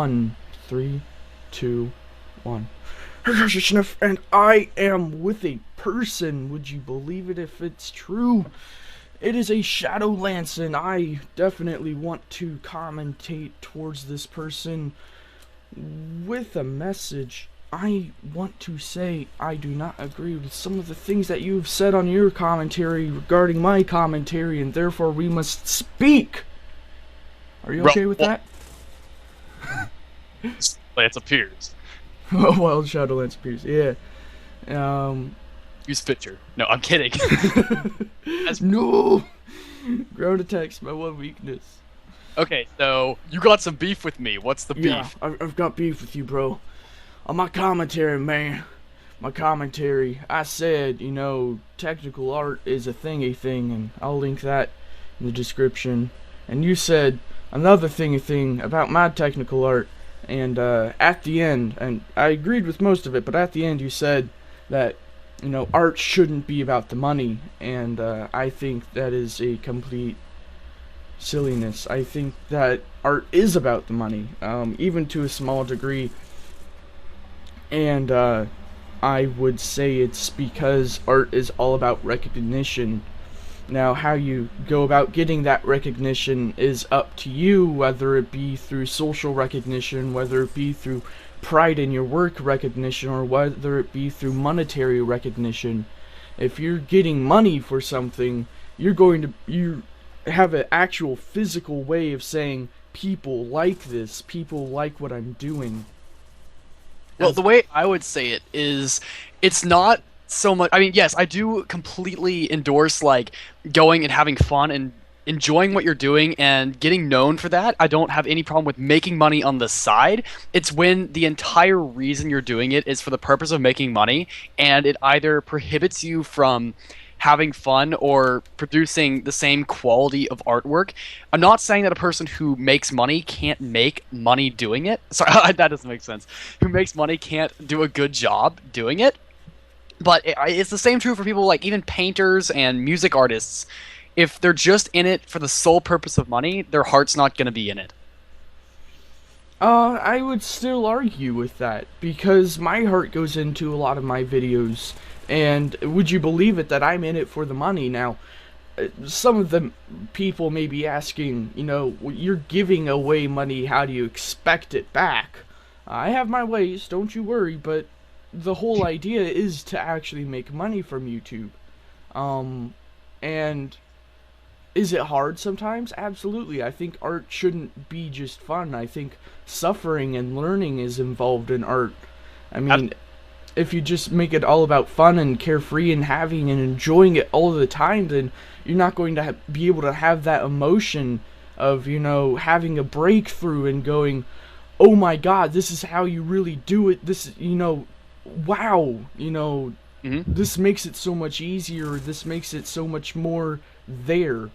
1. 3, 2, 1. And I am with a person. Would you believe it if it's true? It is a Shadowlance, and I definitely want to commentate towards this person with a message. I want to say I do not agree with some of the things that you've said on your commentary regarding my commentary, and therefore we must speak. Are you okay with that? Lance appears. Wild Shadowlance appears, yeah. You spit. No, I'm kidding. No! Ground attack's my one weakness. Okay, so you got some beef with me. What's the beef? I've got beef with you, bro. On my commentary, man. My commentary, I said, technical art is a thingy thing, and I'll link that in the description. And you said another thingy thing about my technical art, and at the end, and I agreed with most of it, but at the end you said that, art shouldn't be about the money, and I think that is a complete silliness. I think that art is about the money, even to a small degree, and I would say it's because art is all about recognition. Now, how you go about getting that recognition is up to you, whether it be through social recognition, whether it be through pride in your work recognition, or whether it be through monetary recognition. If you're getting money for something, you have an actual physical way of saying, people like this, people like what I'm doing. Well, the way I would say it is, it's not so much. I mean, yes, I do completely endorse going and having fun and enjoying what you're doing and getting known for that. I don't have any problem with making money on the side. It's when the entire reason you're doing it is for the purpose of making money, and it either prohibits you from having fun or producing the same quality of artwork. I'm not saying that a person who makes money can't make money doing it. Sorry, that doesn't make sense. Who makes money can't do a good job doing it. But it's the same true for people like even painters and music artists. If they're just in it for the sole purpose of money, their heart's not going to be in it. I would still argue with that, because my heart goes into a lot of my videos, and would you believe it that I'm in it for the money? Now, some of the people may be asking, you're giving away money, how do you expect it back? I have my ways, don't you worry, but the whole idea is to actually make money from YouTube. And is it hard sometimes? Absolutely. I think art shouldn't be just fun. I think suffering and learning is involved in art. I mean, if you just make it all about fun and carefree and having and enjoying it all the time, then you're not going to be able to have that emotion of, having a breakthrough and going, oh my god, this is how you really do it. This, wow, this makes it so much easier. This makes it so much more there.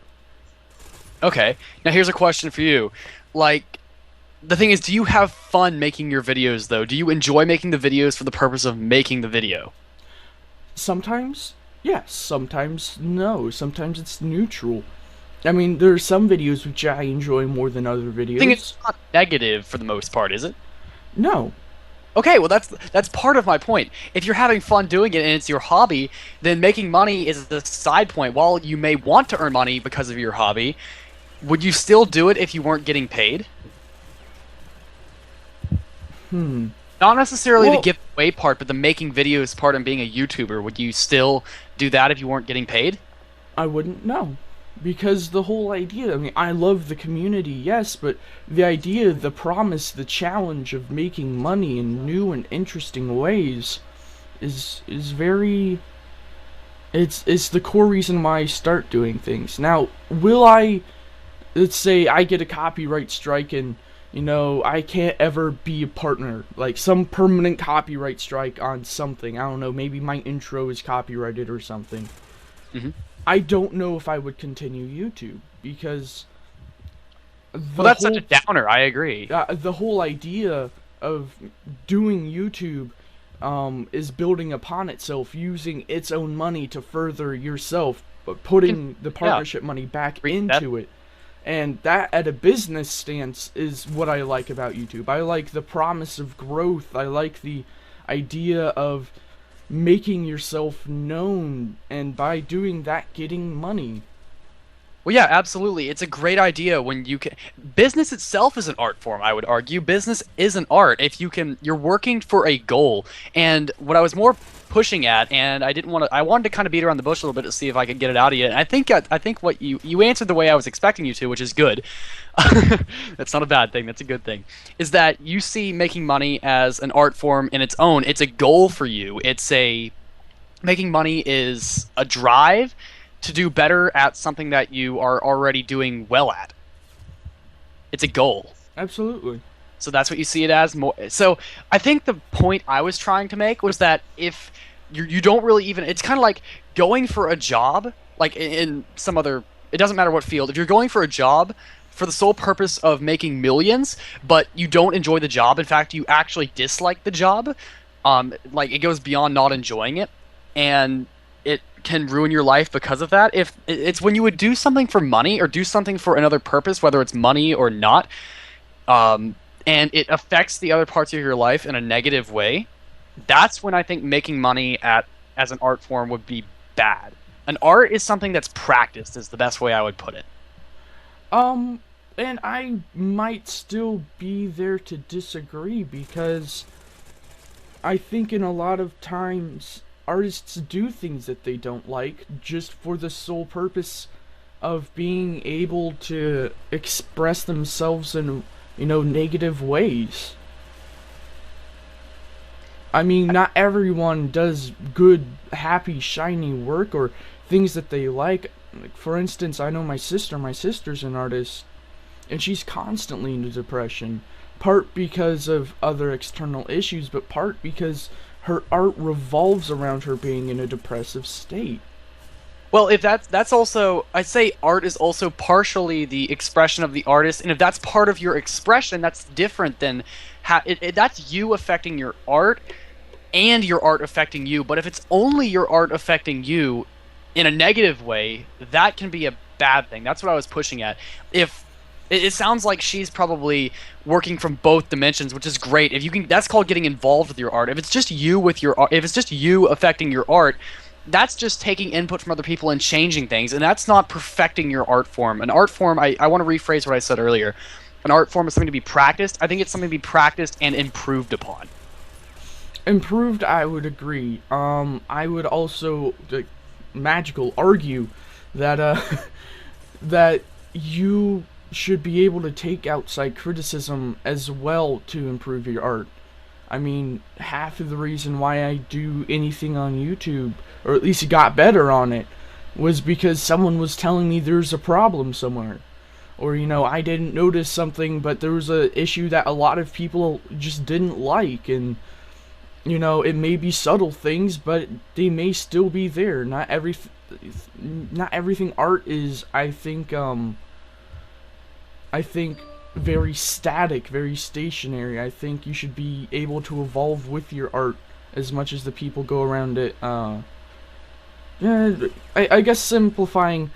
Okay, now here's a question for you. The thing is, do you have fun making your videos, though? Do you enjoy making the videos for the purpose of making the video? Sometimes, yes. Sometimes, no. Sometimes it's neutral. I mean, there are some videos which I enjoy more than other videos. I think it's not negative for the most part, is it? No. Okay, well that's part of my point. If you're having fun doing it and it's your hobby, then making money is the side point. While you may want to earn money because of your hobby, would you still do it if you weren't getting paid? Not necessarily the giveaway part, but the making videos part and being a YouTuber. Would you still do that if you weren't getting paid? I wouldn't know. Because the whole idea, I mean, I love the community, yes, but the idea, the promise, the challenge of making money in new and interesting ways is very... It's the core reason why I start doing things. Now, will I... Let's say I get a copyright strike and, I can't ever be a partner. Like, some permanent copyright strike on something. I don't know, maybe my intro is copyrighted or something. I don't know if I would continue YouTube, because... Well, that's such a downer, I agree. The whole idea of doing YouTube is building upon itself, using its own money to further yourself, but putting the partnership money back into it. And that, at a business stance, is what I like about YouTube. I like the promise of growth. I like the idea of making yourself known, and by doing that, getting money. Well, yeah, absolutely. It's a great idea when you can. Business itself is an art form, I would argue. Business is an art. If you can, you're working for a goal. And what I was more pushing at, and I didn't want to, I wanted to kind of beat around the bush a little bit to see if I could get it out of you. And I think what you answered the way I was expecting you to, which is good. That's not a bad thing. That's a good thing. Is that you see making money as an art form in its own. It's a goal for you. Making money is a drive to do better at something that you are already doing well at. It's a goal. Absolutely. So that's what you see it as. More. So I think the point I was trying to make was that if you don't really even, it's kind of like going for a job, like in some other, it doesn't matter what field. If you're going for a job for the sole purpose of making millions, but you don't enjoy the job, in fact, you actually dislike the job, like it goes beyond not enjoying it, and it can ruin your life because of that. If it's when you would do something for money or do something for another purpose, whether it's money or not, and it affects the other parts of your life in a negative way, that's when I think making money as an art form would be bad. An art is something that's practiced, is the best way I would put it. And I might still be there to disagree, because I think in a lot of times artists do things that they don't like just for the sole purpose of being able to express themselves in, negative ways. I mean, not everyone does good, happy, shiny work or things that they like. Like, for instance, I know my sister's an artist, and she's constantly into depression, part because of other external issues, but part because her art revolves around her being in a depressive state. Well, if that's also, I'd say art is also partially the expression of the artist, and if that's part of your expression, that's different than that's you affecting your art and your art affecting you. But if it's only your art affecting you in a negative way, that can be a bad thing. That's what I was pushing at. If it sounds like she's probably working from both dimensions, which is great. If you can, that's called getting involved with your art. If it's just you with your art, if it's just you affecting your art, that's just taking input from other people and changing things, and that's not perfecting your art form. An art form, I want to rephrase what I said earlier. An art form is something to be practiced. I think it's something to be practiced and improved upon. Improved, I would agree. I would also, magical, argue that, that you should be able to take outside criticism as well to improve your art. I mean, half of the reason why I do anything on YouTube, or at least got better on it, was because someone was telling me there's a problem somewhere. Or, I didn't notice something, but there was a issue that a lot of people just didn't like, and, it may be subtle things, but they may still be there. Not everything art is, I think very static, very stationary. I think you should be able to evolve with your art as much as the people go around it. I guess simplifying,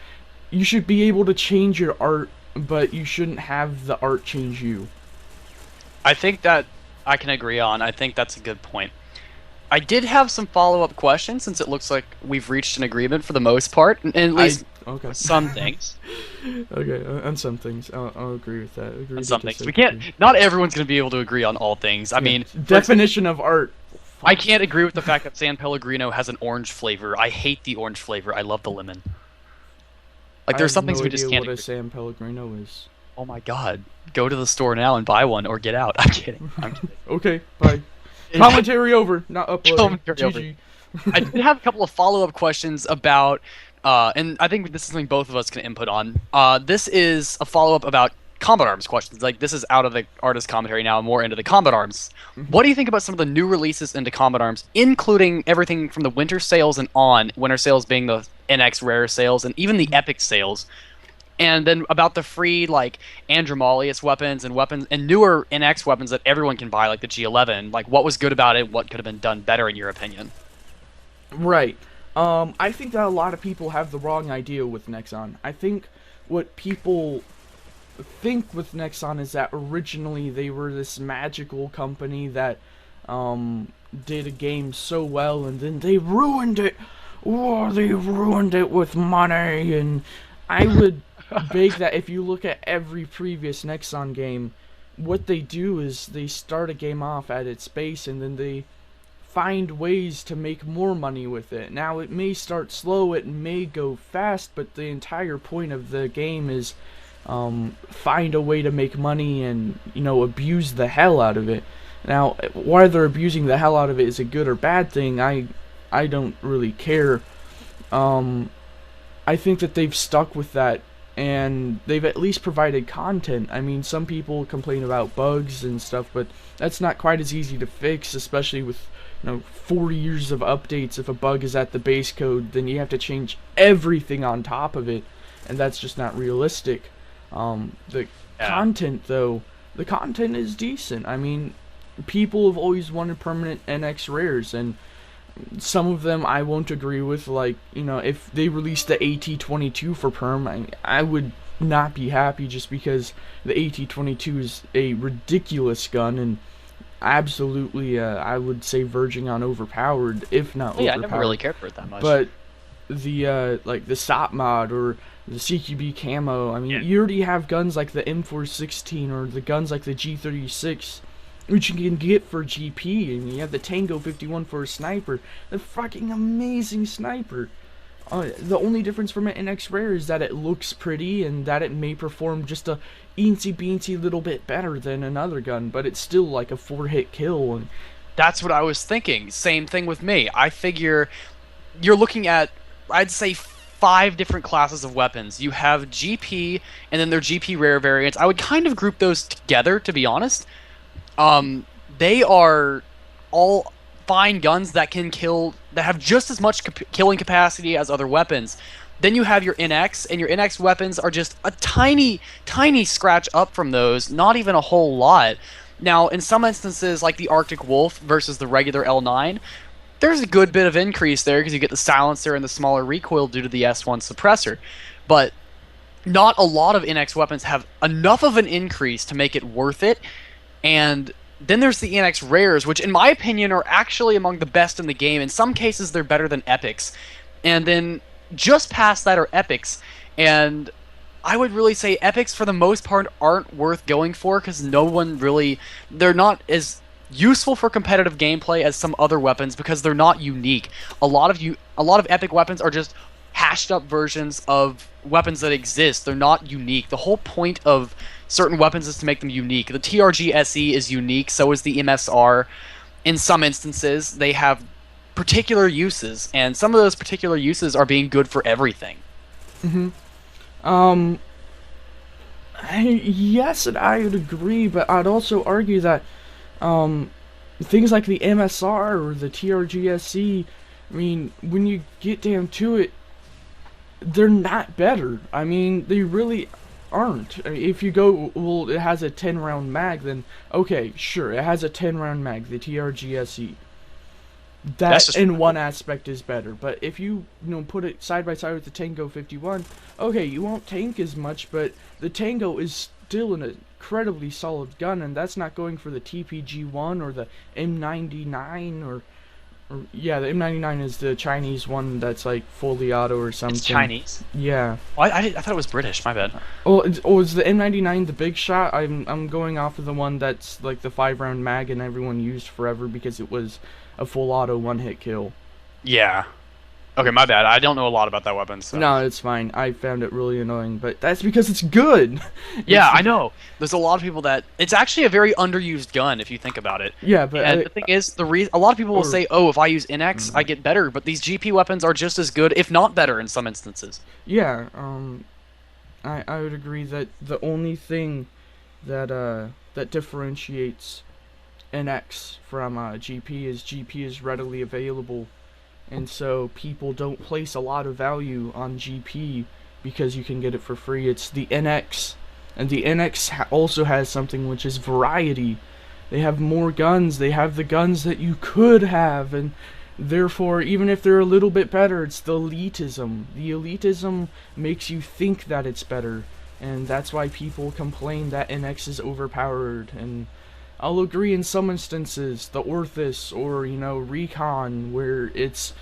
you should be able to change your art, but you shouldn't have the art change you. I think that I can agree on. I think that's a good point. I did have some follow-up questions, since it looks like we've reached an agreement for the most part, and at least okay. some things. Okay, on some things, I'll agree with that. Agree on some things. We can't. Not everyone's going to be able to agree on all things. I mean, definition of art. I can't agree with the fact that San Pellegrino has an orange flavor. I hate the orange flavor. I love the lemon. Like, there's some things we just can't. What a San Pellegrino is. Oh my God! Go to the store now and buy one, or get out. I'm kidding. Okay, bye. Commentary over, not uploading. GG. I did have a couple of follow-up questions about, and I think this is something both of us can input on. This is a follow-up about combat arms questions. Like, this is out of the artist commentary now, and more into the combat arms. What do you think about some of the new releases into combat arms, including everything from the winter sales and on, winter sales being the NX rare sales, and even the epic sales? And then about the free, like, Andromalius weapons and newer NX weapons that everyone can buy, like the G11. Like, what was good about it? What could have been done better, in your opinion? Right. I think that a lot of people have the wrong idea with Nexon. I think what people think with Nexon is that originally they were this magical company that did a game so well, and then they ruined it. Oh, they ruined it with money. And I would beg that if you look at every previous Nexon game, what they do is they start a game off at its base, and then they find ways to make more money with it. Now, it may start slow, it may go fast, but the entire point of the game is find a way to make money and, abuse the hell out of it. Now, whether abusing the hell out of it is a good or bad thing, I don't really care. I think that they've stuck with that, and they've at least provided content. I mean, some people complain about bugs and stuff, but that's not quite as easy to fix, especially with 40 years of updates. If a bug is at the base code, then you have to change everything on top of it, and that's just not realistic. The content, though, the content is decent. I mean, people have always wanted permanent NX rares, and some of them I won't agree with. Like, if they released the AT-22 for perm, I would not be happy, just because the AT-22 is a ridiculous gun, and absolutely, I would say verging on overpowered, if not overpowered. Yeah, I never really cared for it that much. But the like the SOP mod or the CQB camo, I mean, you already have guns like the M416 or the guns like the G36, which you can get for GP, and you have the Tango 51 for a sniper, a fucking amazing sniper. The only difference from an NX Rare is that it looks pretty and that it may perform just a eensy-beensy little bit better than another gun, but it's still like a 4-hit kill. And that's what I was thinking. Same thing with me. I figure you're looking at, I'd say, 5 different classes of weapons. You have GP, and then their GP rare variants. I would kind of group those together, to be honest. They are all fine guns that can kill, that have just as much killing capacity as other weapons. Then you have your NX, and your NX weapons are just a tiny, tiny scratch up from those, not even a whole lot. Now, in some instances, like the Arctic Wolf versus the regular L9, there's a good bit of increase there because you get the silencer and the smaller recoil due to the S1 suppressor. But not a lot of NX weapons have enough of an increase to make it worth it. And then there's the NX Rares, which in my opinion are actually among the best in the game. In some cases, they're better than Epics. And then just past that are Epics. And I would really say Epics, for the most part, aren't worth going for because no one really... They're not as useful for competitive gameplay as some other weapons because they're not unique. A lot of Epic weapons are just hashed up versions of weapons that exist. They're not unique. The whole point of certain weapons is to make them unique. The TRG SE is unique, so is the MSR. In some instances, they have particular uses, and some of those particular uses are being good for everything. Yes, and I would agree, but I'd also argue that things like the MSR or the TRG SE, I mean, when you get down to it, they're not better. I mean, they really aren't. If you go, well, it has a 10-round mag, then okay, sure, it has a 10-round mag, the TRG SE. That in one aspect is better, but if you put it side by side with the Tango 51, okay, you won't tank as much, but the Tango is still an incredibly solid gun, and that's not going for the TPG-1 or the M99 or yeah, the M99 is the Chinese one that's like fully auto or something. It's Chinese? Yeah. Oh, I thought it was British, my bad. Oh, is the M99 the big shot? I'm going off of the one that's like the 5-round mag and everyone used forever because it was a full auto 1-hit kill. Yeah. Okay, my bad. I don't know a lot about that weapon, so... No, it's fine. I found it really annoying, but that's because it's good. Yeah, I know. There's a lot of people that... It's actually a very underused gun, if you think about it. Yeah, but... And the thing is, a lot of people will say, oh, if I use NX, I get better, but these GP weapons are just as good, if not better, in some instances. Yeah, I would agree that the only thing that differentiates NX from GP is readily available. And so people don't place a lot of value on GP because you can get it for free. It's the NX. And the NX also has something which is variety. They have more guns. They have the guns that you could have. And therefore, even if they're a little bit better, it's the elitism. The elitism makes you think that it's better. and that's why people complain that NX is overpowered. And I'll agree in some instances, the Orthus or, you know, Recon, where it's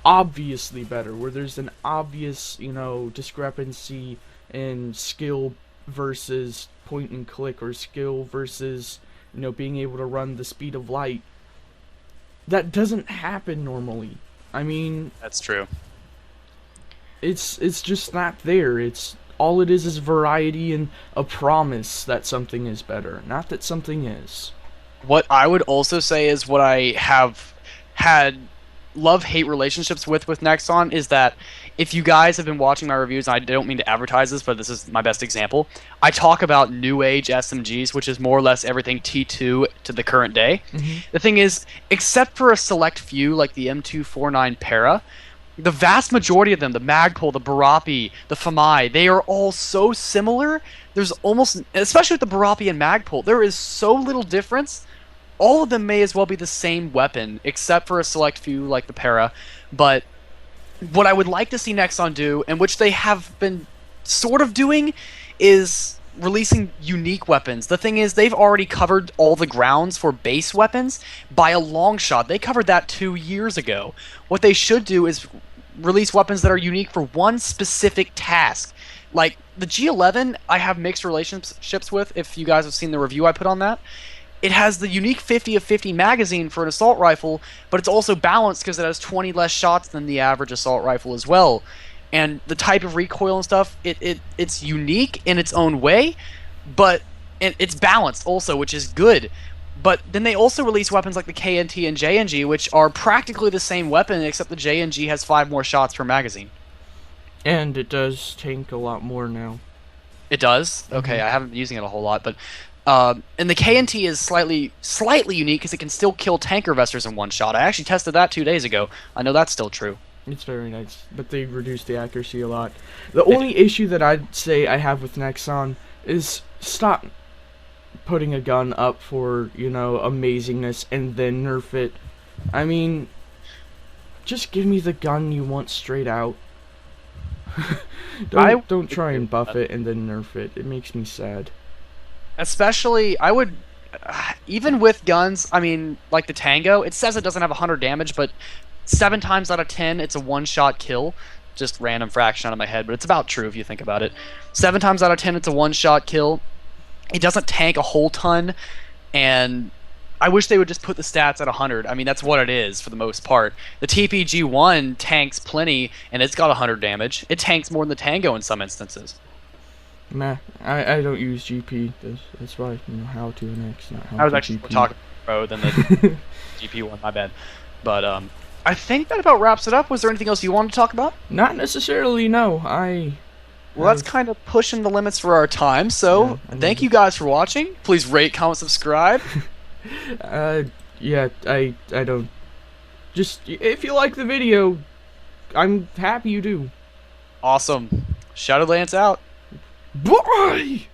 obviously better, where there's an obvious, you know, discrepancy in skill versus point and click, or skill versus, you know, being able to run the speed of light. That doesn't happen normally. I mean, That's true. it's just not there. It's all it is variety and a promise that something is better, not that something is. What I would also say is what I have had love-hate relationships with Nexon is that if you guys have been watching my reviews, and I don't mean to advertise this, but this is my best example, I talk about new age SMGs, which is more or less everything T2 to the current day. Mm-hmm. The thing is, except for a select few like the M249 Para, the vast majority of them, the Magpul, the Barapi, the Famai, they are all so similar. There's almost, especially with the Barapi and Magpul, there is so little difference. All of them may as well be the same weapon, except for a select few like the Para. But what I would like to see Nexon do, and which they have been sort of doing, is releasing unique weapons. The thing is, they've already covered all the grounds for base weapons by a long shot. They covered that 2 years ago. What they should do is release weapons that are unique for one specific task. Like, the G11, I have mixed relationships with, if you guys have seen the review I put on that. It has the unique 50 of 50 magazine for an assault rifle, but it's also balanced because it has 20 less shots than the average assault rifle as well. And the type of recoil and stuff, it's unique in its own way, but it's balanced also, which is good. But then they also release weapons like the KNT and JNG, which are practically the same weapon, except the JNG has 5 more shots per magazine. And it does tank a lot more now. It does? Okay, I haven't been using it a whole lot, but and the KNT is slightly unique because it can still kill tanker vesters in one shot. I actually tested that 2 days ago. I know that's still true. It's very nice, but they reduced the accuracy a lot. The only issue that I'd say I have with Nexon is stop putting a gun up for, you know, amazingness and then nerf it. I mean, just give me the gun you want straight out. Don't try and buff it and then nerf it. It makes me sad. Especially, I would, even with guns, I mean, like the Tango, it says it doesn't have 100 damage, but 7 times out of 10, it's a one-shot kill. Just random fraction out of my head, but it's about true if you think about it. 7 times out of 10, it's a one-shot kill. It doesn't tank a whole ton, and I wish they would just put the stats at 100. I mean, that's what it is for the most part. The TPG-1 tanks plenty, and it's got 100 damage. It tanks more than the Tango in some instances. Nah, I don't use GP. That's why, you know, how to NX, not how to I was actually GP. talking pro than the GP one, my bad. But I think that about wraps it up. Was there anything else you wanted to talk about? Not necessarily, no. Well, that's kind of pushing the limits for our time, so thank you guys for watching. Please rate, comment, subscribe. Yeah, I don't... Just, if you like the video, I'm happy you do. Awesome. Shadowlands out. Bye!